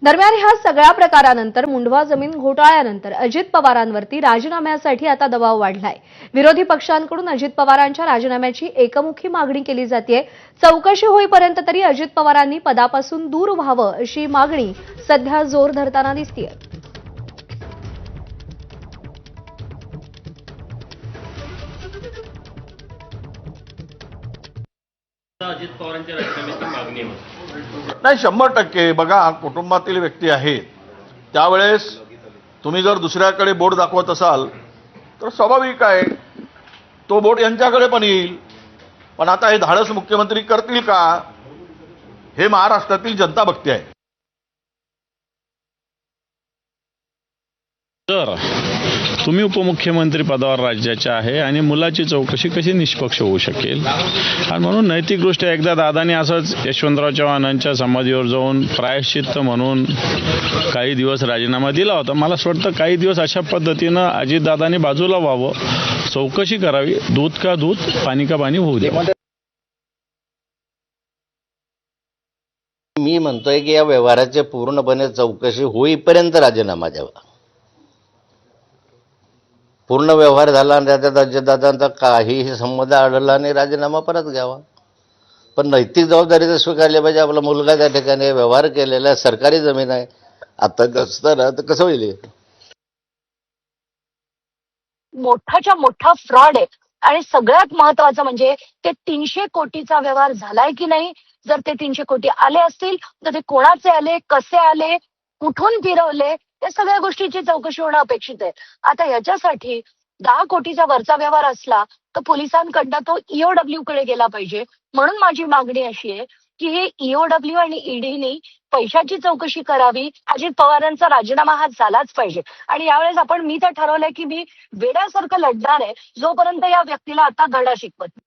दरम्यान ह्या सगळ्या प्रकारानंतर मुंढवा जमीन घोटाळ्यानंतर अजित पवारांवरती राजीनाम्यासाठी आता दबाव वाढलाय। विरोधी पक्षांकडून अजित पवारांच्या राजीनाम्याची एकमुखी मागणी केली जातेय। चौकशी होईपर्यंत तरी अजित पवारांनी पदापासून दूर व्हावं अशी मागणी सध्या जोर धरताना दिसतेय। अजित पवारांच्या राजीनाम्याची मागणी आहे। नाही, 100% बघा, कुटुंबातील व्यक्ती आहेत त्यावेळेस तुम्ही जर दुसऱ्याकडे बोट दाखवत असाल तर स्वाभाविक आहे तो बोट यांच्याकडे पण येईल। पण आता हे धाडस मुख्यमंत्री करतील का हे महाराष्ट्रातील जनता बघते आहे। तर तुम्ही उपमुख्यमंत्री पदावर राज्याचे आहे आणि मुलाची चौकशी कशी निष्पक्ष होऊ शकेल, आणि म्हणून नैतिकदृष्ट्या एकदा दादांनी असंच यशवंतराव चव्हाणांच्या समाधीवर जाऊन प्रायश्चित्त म्हणून काही दिवस राजीनामा दिला होता। मला असं वाटतं काही दिवस अशा पद्धतीनं अजितदादांनी बाजूला व्हावं, चौकशी करावी, दूध का दूध पाणी का पाणी होऊ द्यावं। मी म्हणतोय की या व्यवहाराची पूर्णपणे चौकशी होईपर्यंत राजीनामा द्यावा। पूर्ण व्यवहार झाला आणि त्याच्यात अजितदादांचा काहीही संबंध आढळला आणि राजीनामा परत घ्यावा। पण नैतिक जबाबदारी तर स्वीकारली पाहिजे। आपला मुलगा त्या ठिकाणी व्यवहार केलेला आहे, सरकारी जमीन आहे, आता नसताना तर कसं होईल? मोठाच्या मोठा फ्रॉड आहे। आणि सगळ्यात महत्वाचं म्हणजे ते 300 कोटीचा व्यवहार झालाय की नाही, जर ते 300 कोटी आले असतील तर ते कोणाचे आले, कसे आले, कुठून फिरवले, या सगळ्या गोष्टीची चौकशी होणं अपेक्षित आहे। आता याच्यासाठी 10 कोटीचा वरचा व्यवहार असला तर पोलिसांकडनं तो ईओडब्ल्यू कडे गेला पाहिजे। म्हणून माझी मागणी अशी आहे की हे ईओडब्ल्यू आणि ईडीनी पैशाची चौकशी करावी। अजित पवारांचा राजीनामा हा झालाच पाहिजे। आणि यावेळेस मी तर ठरवलंय की मी वेड्यासारखं लढणार आहे जोपर्यंत या व्यक्तीला आता धडा शिकवत